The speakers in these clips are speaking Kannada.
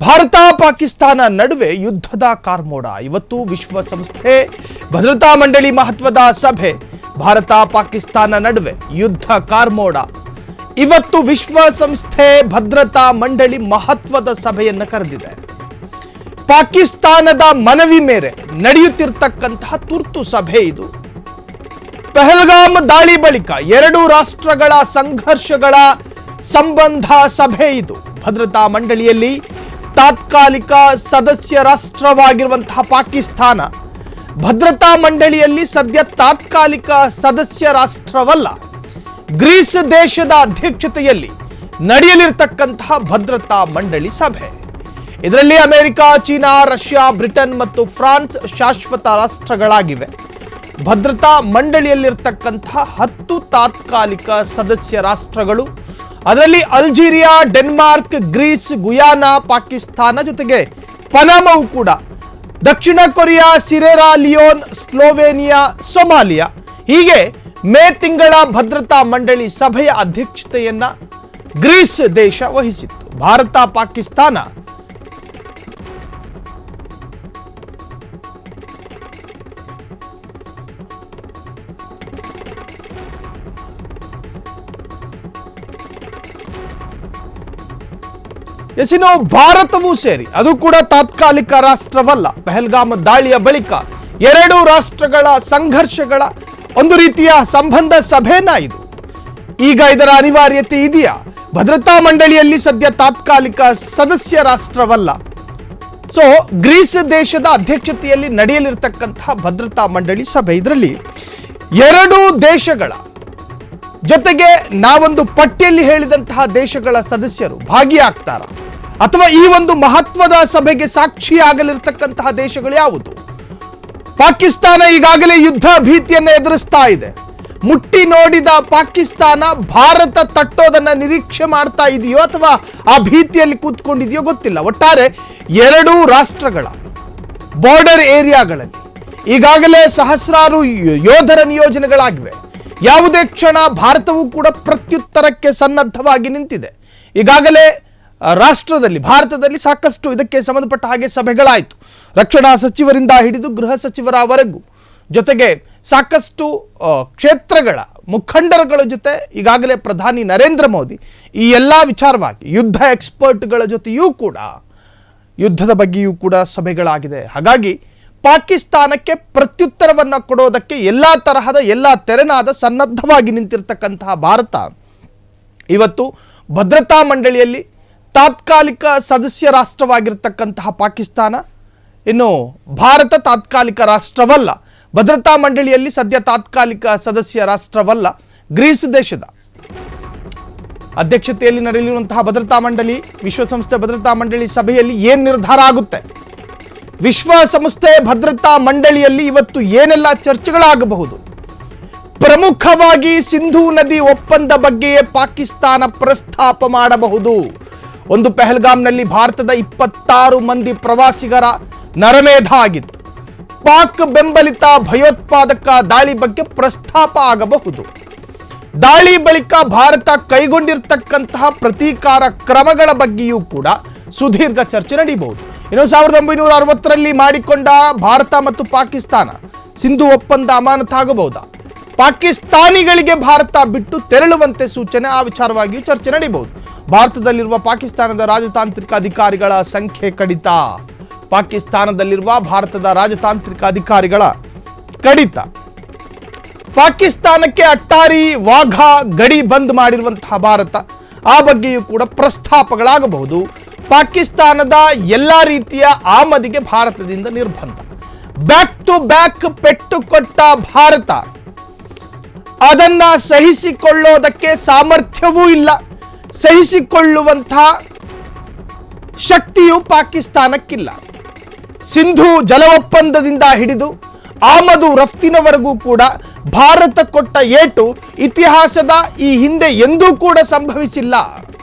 ಭಾರತ ಪಾಕಿಸ್ತಾನ ನಡುವೆ ಯುದ್ಧದ ಕಾರ್ಮೋಡ. ಇವತ್ತು ವಿಶ್ವಸಂಸ್ಥೆ ಭದ್ರತಾ ಮಂಡಳಿ ಮಹತ್ವದ ಸಭೆ. ಭಾರತ ಪಾಕಿಸ್ತಾನ ನಡುವೆ ಯುದ್ಧ ಕಾರ್ಮೋಡ. ಇವತ್ತು ವಿಶ್ವಸಂಸ್ಥೆ ಭದ್ರತಾ ಮಂಡಳಿ ಮಹತ್ವದ ಸಭೆಯನ್ನು ಕರೆದಿದೆ. ಪಾಕಿಸ್ತಾನದ ಮನವಿ ಮೇರೆ ನಡೆಯುತ್ತಿರತಕ್ಕಂತಹ ತುರ್ತು ಸಭೆ ಇದು. ಪಹಲ್ಗಾಮ್ ದಾಳಿ ಬಳಿಕ ಎರಡು ರಾಷ್ಟ್ರಗಳ ಸಂಘರ್ಷಗಳ ಸಂಬಂಧ ಸಭೆ ಇದು. ಭದ್ರತಾ ಮಂಡಳಿಯಲ್ಲಿ ತಾತ್ಕಾಲಿಕ ಸದಸ್ಯ ರಾಷ್ಟ್ರವಾಗಿರುವಂತಹ ಪಾಕಿಸ್ತಾನ ಭದ್ರತಾ ಮಂಡಳಿಯಲ್ಲಿ ಸದ್ಯ ತಾತ್ಕಾಲಿಕ ಸದಸ್ಯ ರಾಷ್ಟ್ರವಲ್ಲ. ಗ್ರೀಸ್ ದೇಶದ ಅಧ್ಯಕ್ಷತೆಯಲ್ಲಿ ನಡೆಯಲಿರತಕ್ಕಂತಹ ಭದ್ರತಾ ಮಂಡಳಿ ಸಭೆ. ಇದರಲ್ಲಿ ಅಮೆರಿಕ, ಚೀನಾ, ರಷ್ಯಾ, ಬ್ರಿಟನ್ ಮತ್ತು ಫ್ರಾನ್ಸ್ ಶಾಶ್ವತ ರಾಷ್ಟ್ರಗಳಾಗಿವೆ. ಭದ್ರತಾ ಮಂಡಳಿಯಲ್ಲಿರ್ತಕ್ಕಂತಹ 10 ತಾತ್ಕಾಲಿಕ ಸದಸ್ಯ ರಾಷ್ಟ್ರಗಳು, ಅದರಲ್ಲಿ ಅಲ್ಜೀರಿಯಾ, ಡೆನ್ಮಾರ್ಕ್, ಗ್ರೀಸ್, ಗುಯಾನಾ, ಪಾಕಿಸ್ತಾನ ಜೊತೆಗೆ ಪನಾಮವು ಕೂಡ, ದಕ್ಷಿಣ ಕೊರಿಯಾ, ಸಿರೆರಾ ಲಿಯೋನ್, ಸ್ಲೋವೇನಿಯಾ, ಸೊಮಾಲಿಯಾ. ಹೀಗೆ ಮೇ ತಿಂಗಳ ಭದ್ರತಾ ಮಂಡಳಿ ಸಭೆಯ ಅಧ್ಯಕ್ಷತೆಯನ್ನ ಗ್ರೀಸ್ ದೇಶ ವಹಿಸಿತ್ತು. ಭಾರತ ಪಾಕಿಸ್ತಾನ ಎಸಿನೋ ಭಾರತವೂ ಸೇರಿ, ಅದು ಕೂಡ ತಾತ್ಕಾಲಿಕ ರಾಷ್ಟ್ರವಲ್ಲ. ಪಹಲ್ಗಾಮ್ ದಾಳಿಯ ಬಳಿಕ ಎರಡು ರಾಷ್ಟ್ರಗಳ ಸಂಘರ್ಷಗಳ ಒಂದು ರೀತಿಯ ಸಂಬಂಧ ಸಭೆನ ಇದು. ಈಗ ಇದರ ಅನಿವಾರ್ಯತೆ ಇದೆಯಾ? ಭದ್ರತಾ ಮಂಡಳಿಯಲ್ಲಿ ಸದ್ಯ ತಾತ್ಕಾಲಿಕ ಸದಸ್ಯ ರಾಷ್ಟ್ರವಲ್ಲ. ಸೊ ಗ್ರೀಸ್ ದೇಶದ ಅಧ್ಯಕ್ಷತೆಯಲ್ಲಿ ನಡೆಯಲಿರತಕ್ಕಂತಹ ಭದ್ರತಾ ಮಂಡಳಿ ಸಭೆ, ಇದರಲ್ಲಿ ಎರಡು ದೇಶಗಳ ಜೊತೆಗೆ ನಾವೊಂದು ಪಟ್ಟಿಯಲ್ಲಿ ಹೇಳಿದಂತಹ ದೇಶಗಳ ಸದಸ್ಯರು ಭಾಗಿಯಾಗ್ತಾರ, ಅಥವಾ ಈ ಒಂದು ಮಹತ್ವದ ಸಭೆಗೆ ಸಾಕ್ಷಿಯಾಗಲಿರ್ತಕ್ಕಂತಹ ದೇಶಗಳು ಯಾವುದು? ಪಾಕಿಸ್ತಾನ ಈಗಾಗಲೇ ಯುದ್ಧ ಭೀತಿಯನ್ನು ಎದುರಿಸ್ತಾ ಇದೆ. ಮುಟ್ಟಿ ನೋಡಿದ ಪಾಕಿಸ್ತಾನ ಭಾರತ ತಟ್ಟೋದನ್ನ ನಿರೀಕ್ಷೆ ಮಾಡ್ತಾ ಇದೆಯೋ ಅಥವಾ ಆ ಭೀತಿಯಲ್ಲಿ ಕೂತ್ಕೊಂಡಿದೆಯೋ ಗೊತ್ತಿಲ್ಲ. ಒಟ್ಟಾರೆ ಎರಡೂ ರಾಷ್ಟ್ರಗಳ ಬಾರ್ಡರ್ ಏರಿಯಾಗಳಲ್ಲಿ ಈಗಾಗಲೇ ಸಹಸ್ರಾರು ಯೋಧರ ನಿಯೋಜನೆಗಳಾಗಿವೆ. ಯಾವುದೇ ಕ್ಷಣ ಭಾರತವೂ ಕೂಡ ಪ್ರತ್ಯುತ್ತರಕ್ಕೆ ಸನ್ನದ್ಧವಾಗಿ ನಿಂತಿದೆ. ಈಗಾಗಲೇ ಭಾರತದಲ್ಲಿ ಸಾಕಷ್ಟು ಇದಕ್ಕೆ ಸಂಬಂಧಪಟ್ಟ ಹಾಗೆ ಸಭೆಗಳಾಯಿತು. ರಕ್ಷಣಾ ಸಚಿವರಿಂದ ಹಿಡಿದು ಗೃಹ ಸಚಿವರವರೆಗೂ, ಜೊತೆಗೆ ಸಾಕಷ್ಟು ಕ್ಷೇತ್ರಗಳ ಮುಖಂಡರುಗಳ ಜೊತೆ ಈಗಾಗಲೇ ಪ್ರಧಾನಿ ನರೇಂದ್ರ ಮೋದಿ ಈ ಎಲ್ಲ ವಿಚಾರವಾಗಿ ಯುದ್ಧ ಎಕ್ಸ್ಪರ್ಟ್ಗಳ ಜೊತೆಯೂ ಕೂಡ ಯುದ್ಧದ ಬಗ್ಗೆಯೂ ಕೂಡ ಸಭೆಗಳಾಗಿದೆ. ಹಾಗಾಗಿ ಪಾಕಿಸ್ತಾನಕ್ಕೆ ಪ್ರತ್ಯುತ್ತರವನ್ನು ಕೊಡೋದಕ್ಕೆ ಎಲ್ಲ ತರಹದ ಎಲ್ಲ ತೆರನಾದ ಸನ್ನದ್ಧವಾಗಿ ನಿಂತಿರ್ತಕ್ಕಂತಹ ಭಾರತ ಇವತ್ತು ಭದ್ರತಾ ಮಂಡಳಿಯಲ್ಲಿ ತಾತ್ಕಾಲಿಕ ಸದಸ್ಯ ರಾಷ್ಟ್ರವಾಗಿರ್ತಕ್ಕಂತಹ ಪಾಕಿಸ್ತಾನ, ಇನ್ನು ಭಾರತ ತಾತ್ಕಾಲಿಕ ರಾಷ್ಟ್ರವಲ್ಲ. ಭದ್ರತಾ ಮಂಡಳಿಯಲ್ಲಿ ಸದ್ಯ ತಾತ್ಕಾಲಿಕ ಸದಸ್ಯ ರಾಷ್ಟ್ರವಲ್ಲ. ಗ್ರೀಸ್ ದೇಶದ ಅಧ್ಯಕ್ಷತೆಯಲ್ಲಿ ನಡೆಯಲಿರುವಂತಹ ಭದ್ರತಾ ಮಂಡಳಿ, ವಿಶ್ವಸಂಸ್ಥೆ ಭದ್ರತಾ ಮಂಡಳಿ ಸಭೆಯಲ್ಲಿ ಏನ್ ನಿರ್ಧಾರ ಆಗುತ್ತೆ? ವಿಶ್ವಸಂಸ್ಥೆ ಭದ್ರತಾ ಮಂಡಳಿಯಲ್ಲಿ ಇವತ್ತು ಏನೆಲ್ಲ ಚರ್ಚೆಗಳಾಗಬಹುದು? ಪ್ರಮುಖವಾಗಿ ಸಿಂಧೂ ನದಿ ಒಪ್ಪಂದ ಬಗ್ಗೆಯೇ ಪಾಕಿಸ್ತಾನ ಪ್ರಸ್ತಾಪ ಮಾಡಬಹುದು. ಒಂದು ಪಹಲ್ಗಾಮ್ನಲ್ಲಿ ಭಾರತದ 26 ಮಂದಿ ಪ್ರವಾಸಿಗರ ನರಮೇಧ ಆಗಿತ್ತು. ಪಾಕ್ ಬೆಂಬಲಿತ ಭಯೋತ್ಪಾದಕ ದಾಳಿ ಬಗ್ಗೆ ಪ್ರಸ್ತಾಪ ಆಗಬಹುದು. ದಾಳಿ ಬಳಿಕ ಭಾರತ ಕೈಗೊಂಡಿರ್ತಕ್ಕಂತಹ ಪ್ರತೀಕಾರ ಕ್ರಮಗಳ ಬಗ್ಗೆಯೂ ಕೂಡ ಸುದೀರ್ಘ ಚರ್ಚೆ ನಡೆಯಬಹುದು. ಇನ್ನು 1960ರಲ್ಲಿ ಮಾಡಿಕೊಂಡ ಭಾರತ ಮತ್ತು ಪಾಕಿಸ್ತಾನ ಸಿಂಧು ಒಪ್ಪಂದ ಅಮಾನತಾಗಬಹುದಾ? ಪಾಕಿಸ್ತಾನಿಗಳಿಗೆ ಭಾರತ ಬಿಟ್ಟು ತೆರಳುವಂತೆ ಸೂಚನೆ, ಆ ವಿಚಾರವಾಗಿಯೂ ಚರ್ಚೆ ನಡೆಯಬಹುದು. ಭಾರತದಲ್ಲಿರುವ ಪಾಕಿಸ್ತಾನದ ರಾಜತಾಂತ್ರಿಕ ಅಧಿಕಾರಿಗಳ ಸಂಖ್ಯೆ ಕಡಿತ, ಪಾಕಿಸ್ತಾನದಲ್ಲಿರುವ ಭಾರತದ ರಾಜತಾಂತ್ರಿಕ ಅಧಿಕಾರಿಗಳ ಕಡಿತ, ಪಾಕಿಸ್ತಾನಕ್ಕೆ ಅಟ್ಟಾರಿ ವಾಘಾ ಗಡಿ ಬಂದ್ ಮಾಡಿರುವಂತಹ ಭಾರತ, ಆ ಬಗ್ಗೆಯೂ ಕೂಡ ಪ್ರಸ್ತಾಪಗಳಾಗಬಹುದು. ಪಾಕಿಸ್ತಾನದ ಎಲ್ಲ ರೀತಿಯ ಆಮದಿಗೆ ಭಾರತದಿಂದ ನಿರ್ಬಂಧ, ಬ್ಯಾಕ್ ಟು ಬ್ಯಾಕ್ ಪೆಟ್ಟು ಕೊಟ್ಟ ಭಾರತ ಅದನ್ನ ಸಹಿಸಿಕೊಳ್ಳೋದಕ್ಕೆ ಸಾಮರ್ಥ್ಯವೂ ಇಲ್ಲ, ಸಹಿಸಿಕೊಳ್ಳುವಂತಹ ಶಕ್ತಿಯು ಪಾಕಿಸ್ತಾನಕ್ಕಿಲ್ಲ. ಸಿಂಧು ಜಲ ಒಪ್ಪಂದದಿಂದ ಹಿಡಿದು ಆಮದು ರಫ್ತಿನವರೆಗೂ ಕೂಡ ಭಾರತ ಕೊಟ್ಟ ಏಟು ಇತಿಹಾಸದ ಈ ಹಿಂದೆ ಎಂದೂ ಕೂಡ ಸಂಭವಿಸಿಲ್ಲ.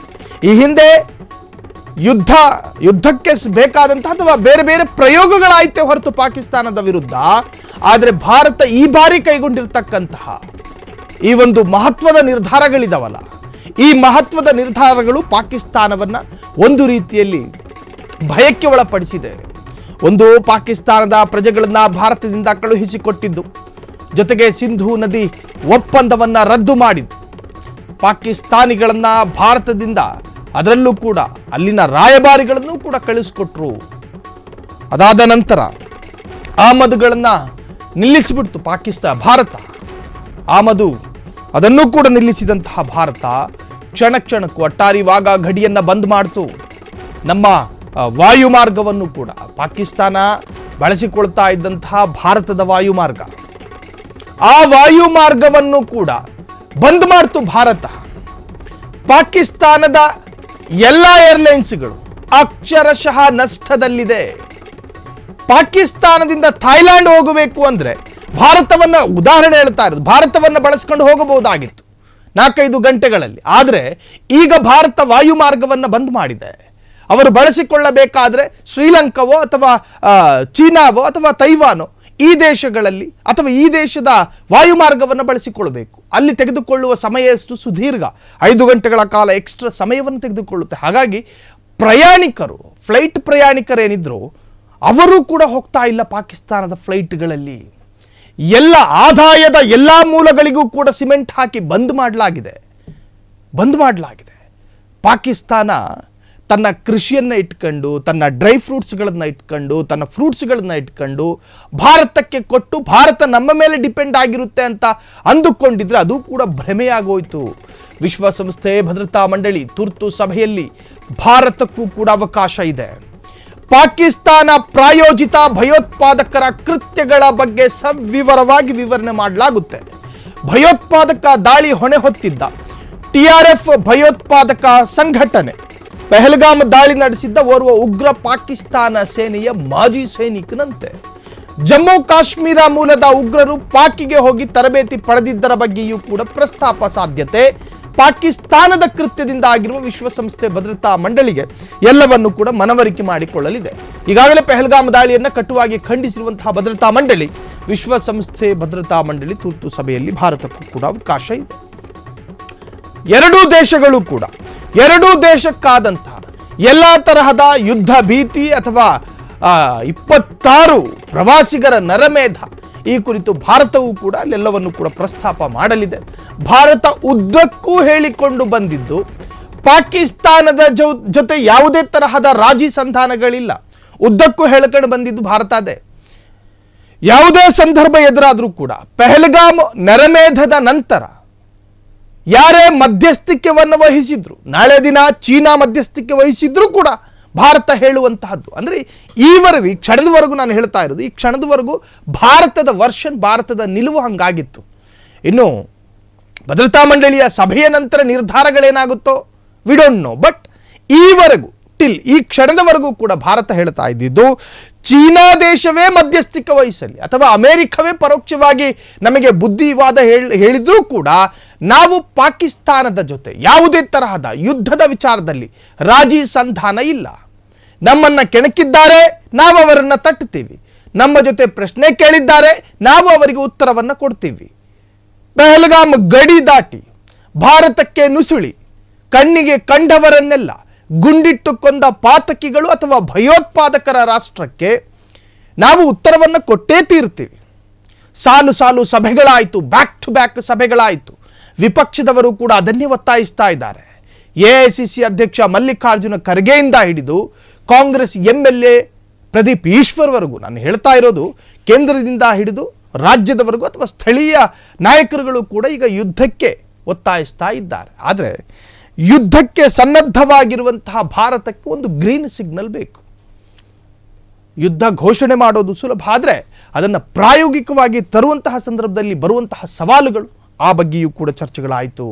ಈ ಹಿಂದೆ ಯುದ್ಧಕ್ಕೆ ಬೇಕಾದಂತಹ ಅಥವಾ ಬೇರೆ ಬೇರೆ ಪ್ರಯೋಗಗಳಾಯ್ತೆ ಹೊರತು ಪಾಕಿಸ್ತಾನದ ವಿರುದ್ಧ. ಆದರೆ ಭಾರತ ಈ ಬಾರಿ ಕೈಗೊಂಡಿರ್ತಕ್ಕಂತಹ ಈ ಒಂದು ಮಹತ್ವದ ನಿರ್ಧಾರಗಳಿದಾವಲ್ಲ, ಈ ಮಹತ್ವದ ನಿರ್ಧಾರಗಳು ಪಾಕಿಸ್ತಾನವನ್ನ ಒಂದು ರೀತಿಯಲ್ಲಿ ಭಯಕ್ಕೆ ಒಳಪಡಿಸಿದೆ. ಒಂದು, ಪಾಕಿಸ್ತಾನದ ಪ್ರಜೆಗಳನ್ನ ಭಾರತದಿಂದ ಕಳುಹಿಸಿಕೊಟ್ಟಿದ್ದು, ಜೊತೆಗೆ ಸಿಂಧೂ ನದಿ ಒಪ್ಪಂದವನ್ನ ರದ್ದು ಮಾಡಿದ್ದು, ಪಾಕಿಸ್ತಾನಿಗಳನ್ನ ಭಾರತದಿಂದ, ಅದರಲ್ಲೂ ಕೂಡ ಅಲ್ಲಿನ ರಾಯಭಾರಿಗಳನ್ನು ಕೂಡ ಕಳಿಸಿಕೊಟ್ರು. ಅದಾದ ನಂತರ ಆಮದುಗಳನ್ನ ನಿಲ್ಲಿಸಿಬಿಡ್ತು ಭಾರತ. ಆಮದು ಅದನ್ನು ಕೂಡ ನಿಲ್ಲಿಸಿದಂತಹ ಭಾರತ ಕ್ಷಣ ಕ್ಷಣಕ್ಕೂ ಅಟ್ಟಾರಿ ವಾಘಾ ಗಡಿಯನ್ನ ಬಂದ್ ಮಾಡ್ತು. ನಮ್ಮ ವಾಯುಮಾರ್ಗವನ್ನು ಕೂಡ ಪಾಕಿಸ್ತಾನ ಬಳಸಿಕೊಳ್ತಾ ಇದ್ದಂತಹ ಭಾರತದ ವಾಯುಮಾರ್ಗ, ಆ ವಾಯುಮಾರ್ಗವನ್ನು ಕೂಡ ಬಂದ್ ಮಾಡ್ತು ಭಾರತ. ಪಾಕಿಸ್ತಾನದ ಎಲ್ಲ ಏರ್ಲೈನ್ಸ್ಗಳು ಅಕ್ಷರಶಃ ನಷ್ಟದಲ್ಲಿದೆ. ಪಾಕಿಸ್ತಾನದಿಂದ ಥೈಲ್ಯಾಂಡ್ ಹೋಗಬೇಕು ಅಂದ್ರೆ ಭಾರತವನ್ನ, ಉದಾಹರಣೆ ಹೇಳ್ತಾ ಇರೋದು, ಭಾರತವನ್ನ ಬಳಸ್ಕೊಂಡು ಹೋಗಬಹುದಾಗಿತ್ತು 4-5 ಗಂಟೆಗಳಲ್ಲಿ. ಆದರೆ ಈಗ ಭಾರತ ವಾಯುಮಾರ್ಗವನ್ನು ಬಂದ್ ಮಾಡಿದೆ. ಅವರು ಬಳಸಿಕೊಳ್ಳಬೇಕಾದ್ರೆ ಶ್ರೀಲಂಕಾವೋ ಅಥವಾ ಚೀನಾವೋ ಅಥವಾ ತೈವಾನೋ ಈ ದೇಶಗಳಲ್ಲಿ ಅಥವಾ ಈ ದೇಶದ ವಾಯುಮಾರ್ಗವನ್ನು ಬಳಸಿಕೊಳ್ಳಬೇಕು. ಅಲ್ಲಿ ತೆಗೆದುಕೊಳ್ಳುವ ಸಮಯ ಎಷ್ಟು ಸುದೀರ್ಘ, 5 ಗಂಟೆಗಳ ಕಾಲ ಎಕ್ಸ್ಟ್ರಾ ಸಮಯವನ್ನು ತೆಗೆದುಕೊಳ್ಳುತ್ತೆ. ಹಾಗಾಗಿ ಪ್ರಯಾಣಿಕರು, ಫ್ಲೈಟ್ ಪ್ರಯಾಣಿಕರೇನಿದ್ರು ಅವರು ಕೂಡ ಹೋಗ್ತಾ ಇಲ್ಲ ಪಾಕಿಸ್ತಾನದ ಫ್ಲೈಟ್ಗಳಲ್ಲಿ. ಎಲ್ಲ ಆದಾಯದ ಎಲ್ಲ ಮೂಲಗಳಿಗೂ ಕೂಡ ಸಿಮೆಂಟ್ ಹಾಕಿ ಬಂದ್ ಮಾಡಲಾಗಿದೆ. ಪಾಕಿಸ್ತಾನ ತನ್ನ ಕೃಷಿಯನ್ನು ಇಟ್ಕೊಂಡು, ತನ್ನ ಡ್ರೈ ಫ್ರೂಟ್ಸ್ಗಳನ್ನು ಇಟ್ಕೊಂಡು, ತನ್ನ ಫ್ರೂಟ್ಸ್ಗಳನ್ನು ಇಟ್ಕೊಂಡು ಭಾರತಕ್ಕೆ ಕೊಟ್ಟು ಭಾರತ ನಮ್ಮ ಮೇಲೆ ಡಿಪೆಂಡ್ ಆಗಿರುತ್ತೆ ಅಂತ ಅಂದುಕೊಂಡಿದ್ರೆ ಅದು ಕೂಡ ಭ್ರಮೆಯಾಗೋಯ್ತು. ವಿಶ್ವಸಂಸ್ಥೆ ಭದ್ರತಾ ಮಂಡಳಿ ತುರ್ತು ಸಭೆಯಲ್ಲಿ ಭಾರತಕ್ಕೂ ಕೂಡ ಅವಕಾಶ ಇದೆ. ಪಾಕಿಸ್ತಾನ ಪ್ರಾಯೋಜಿತ ಭಯೋತ್ಪಾದಕರ ಕೃತ್ಯಗಳ ಬಗ್ಗೆ ಸವಿವರವಾಗಿ ವಿವರಣೆ ಮಾಡಲಾಗುತ್ತೆ. ಭಯೋತ್ಪಾದಕ ದಾಳಿ ಹೊಣೆ ಹೊತ್ತಿದ್ದ TRF ಭಯೋತ್ಪಾದಕ ಸಂಘಟನೆ ಪಹಲ್ಗಾಮ್ ದಾಳಿ ನಡೆಸಿದ್ದ ಓರ್ವ ಉಗ್ರ ಪಾಕಿಸ್ತಾನ ಸೇನೆಯ ಮಾಜಿ ಸೈನಿಕನಂತೆ. ಜಮ್ಮು ಕಾಶ್ಮೀರ ಮೂಲದ ಉಗ್ರರು ಪಾಕಿಗೆ ಹೋಗಿ ತರಬೇತಿ ಪಡೆದಿದ್ದರ ಬಗ್ಗೆಯೂ ಕೂಡ ಪ್ರಸ್ತಾಪ ಸಾಧ್ಯತೆ. ಪಾಕಿಸ್ತಾನದ ಕೃತ್ಯದಿಂದ ಆಗಿರುವ ವಿಶ್ವಸಂಸ್ಥೆ ಭದ್ರತಾ ಮಂಡಳಿಗೆ ಎಲ್ಲವನ್ನು ಕೂಡ ಮನವರಿಕೆ ಮಾಡಿಕೊಳ್ಳಲಿದೆ. ಈಗಾಗಲೇ ಪಹಲ್ಗಾಮ್ ದಾಳಿಯನ್ನು ಕಟುವಾಗಿ ಖಂಡಿಸಿರುವಂತಹ ಭದ್ರತಾ ಮಂಡಳಿ, ವಿಶ್ವಸಂಸ್ಥೆ ಭದ್ರತಾ ಮಂಡಳಿ ತುರ್ತು ಸಭೆಯಲ್ಲಿ ಭಾರತಕ್ಕೂ ಕೂಡ ಅವಕಾಶ ಇದೆ. ಎರಡೂ ದೇಶಗಳು ಕೂಡ, ಎರಡೂ ದೇಶಕ್ಕಾದಂತಹ ಎಲ್ಲ ತರಹದ ಯುದ್ಧ ಭೀತಿ ಅಥವಾ 26 ಪ್ರವಾಸಿಗರ ನರಮೇಧ ಈ ಕುರಿತು ಭಾರತವೂ ಕೂಡ ಅಲ್ಲೆಲ್ಲವನ್ನು ಕೂಡ ಪ್ರಸ್ತಾಪ ಮಾಡಲಿದೆ. ಭಾರತ ಉದ್ದಕ್ಕೂ ಹೇಳಿಕೊಂಡು ಬಂದಿದ್ದು ಪಾಕಿಸ್ತಾನದ ಜೊತೆ ಯಾವುದೇ ತರಹದ ರಾಜಿ ಸಂಧಾನಗಳಿಲ್ಲ. ಉದ್ದಕ್ಕೂ ಹೇಳಿಕೊಂಡು ಬಂದಿದ್ದು ಭಾರತ ಅದೇ. ಯಾವುದೇ ಸಂದರ್ಭ ಎದುರಾದರೂ ಕೂಡ ಪಹಲ್ಗಾಮ್ ನರಮೇಧದ ನಂತರ ಯಾರೇ ಮಧ್ಯಸ್ಥಿಕೆಯನ್ನು ವಹಿಸಿದ್ರು, ನಾಳೆ ದಿನ ಚೀನಾ ಮಧ್ಯಸ್ಥಿಕೆ ವಹಿಸಿದ್ರು ಕೂಡ ಭಾರತ ಹೇಳುವಂತಹದ್ದು ಅಂದ್ರೆ ಈವರೆಗೂ, ಈ ಕ್ಷಣದವರೆಗೂ ನಾನು ಹೇಳ್ತಾ ಇರೋದು, ಈ ಕ್ಷಣದವರೆಗೂ ಭಾರತದ ವರ್ಷನ್, ಭಾರತದ ನಿಲುವು ಹಂಗಾಗಿತ್ತು. ಇನ್ನು ಭದ್ರತಾ ಮಂಡಳಿಯ ಸಭೆಯ ನಂತರ ನಿರ್ಧಾರಗಳೇನಾಗುತ್ತೋ ವಿ ಡೋಂಟ್ ನೋ. ಬಟ್ ಈವರೆಗೂ ಈ ಕ್ಷಣದವರೆಗೂ ಕೂಡ ಭಾರತ ಹೇಳ್ತಾ ಇದ್ದಿದ್ದು ಚೀನಾ ದೇಶವೇ ಮಧ್ಯಸ್ಥಿಕೆ ವಹಿಸಲಿ ಅಥವಾ ಅಮೆರಿಕವೇ ಪರೋಕ್ಷವಾಗಿ ನಮಗೆ ಬುದ್ಧಿವಾದ ಹೇಳಿದ್ರೂ ಕೂಡ ನಾವು ಪಾಕಿಸ್ತಾನದ ಜೊತೆ ಯಾವುದೇ ತರಹದ ಯುದ್ಧದ ವಿಚಾರದಲ್ಲಿ ರಾಜಿ ಸಂಧಾನ ಇಲ್ಲ. ನಮ್ಮನ್ನ ಕೆಣಕಿದ್ದಾರೆ, ನಾವು ಅವರನ್ನ ತಟ್ಟುತ್ತೀವಿ. ನಮ್ಮ ಜೊತೆ ಪ್ರಶ್ನೆ ಕೇಳಿದ್ದಾರೆ, ನಾವು ಅವರಿಗೆ ಉತ್ತರವನ್ನ ಕೊಡ್ತೀವಿ. ಪಹಲ್ಗಾಮ್ ಗಡಿ ದಾಟಿ ಭಾರತಕ್ಕೆ ನುಸುಳಿ ಕಣ್ಣಿಗೆ ಕಂಡವರನ್ನೆಲ್ಲ ಗುಂಡಿಟ್ಟು ಕೊಂದ ಪಾತಕಿಗಳು ಅಥವಾ ಭಯೋತ್ಪಾದಕರ ರಾಷ್ಟ್ರಕ್ಕೆ ನಾವು ಉತ್ತರವನ್ನು ಕೊಟ್ಟೇ ತೀರ್ತೀವಿ. ಸಾಲು ಸಾಲು ಸಭೆಗಳಾಯಿತು, ಬ್ಯಾಕ್ ಟು ಬ್ಯಾಕ್ ಸಭೆಗಳಾಯಿತು. ವಿಪಕ್ಷದವರು ಕೂಡ ಅದನ್ನೇ ಒತ್ತಾಯಿಸ್ತಾ ಇದ್ದಾರೆ. AICC ಅಧ್ಯಕ್ಷ ಮಲ್ಲಿಕಾರ್ಜುನ ಖರ್ಗೆಯಿಂದ ಹಿಡಿದು ಕಾಂಗ್ರೆಸ್ MLA ಪ್ರದೀಪ್ ಈಶ್ವರ್ವರೆಗೂ, ನಾನು ಹೇಳ್ತಾ ಇರೋದು ಕೇಂದ್ರದಿಂದ ಹಿಡಿದು ರಾಜ್ಯದವರೆಗೂ ಅಥವಾ ಸ್ಥಳೀಯ ನಾಯಕರುಗಳು ಕೂಡ ಈಗ ಯುದ್ಧಕ್ಕೆ ಒತ್ತಾಯಿಸ್ತಾ ಇದ್ದಾರೆ. ಆದರೆ ಯುದ್ಧಕ್ಕೆ ಸನ್ನದ್ಧವಾಗಿರುವಂತಹ ಭಾರತಕ್ಕೆ ಒಂದು ಗ್ರೀನ್ ಸಿಗ್ನಲ್ ಬೇಕು. ಯುದ್ಧ ಘೋಷಣೆ ಮಾಡೋದು ಸುಲಭ, ಆದರೆ ಅದನ್ನು ಪ್ರಾಯೋಗಿಕವಾಗಿ ತರುವಂತಹ ಸಂದರ್ಭದಲ್ಲಿ ಬರುವಂತಹ ಸವಾಲುಗಳು, ಆ ಬಗ್ಗೆಯೂ ಕೂಡ ಚರ್ಚೆಗಳಾಯಿತು.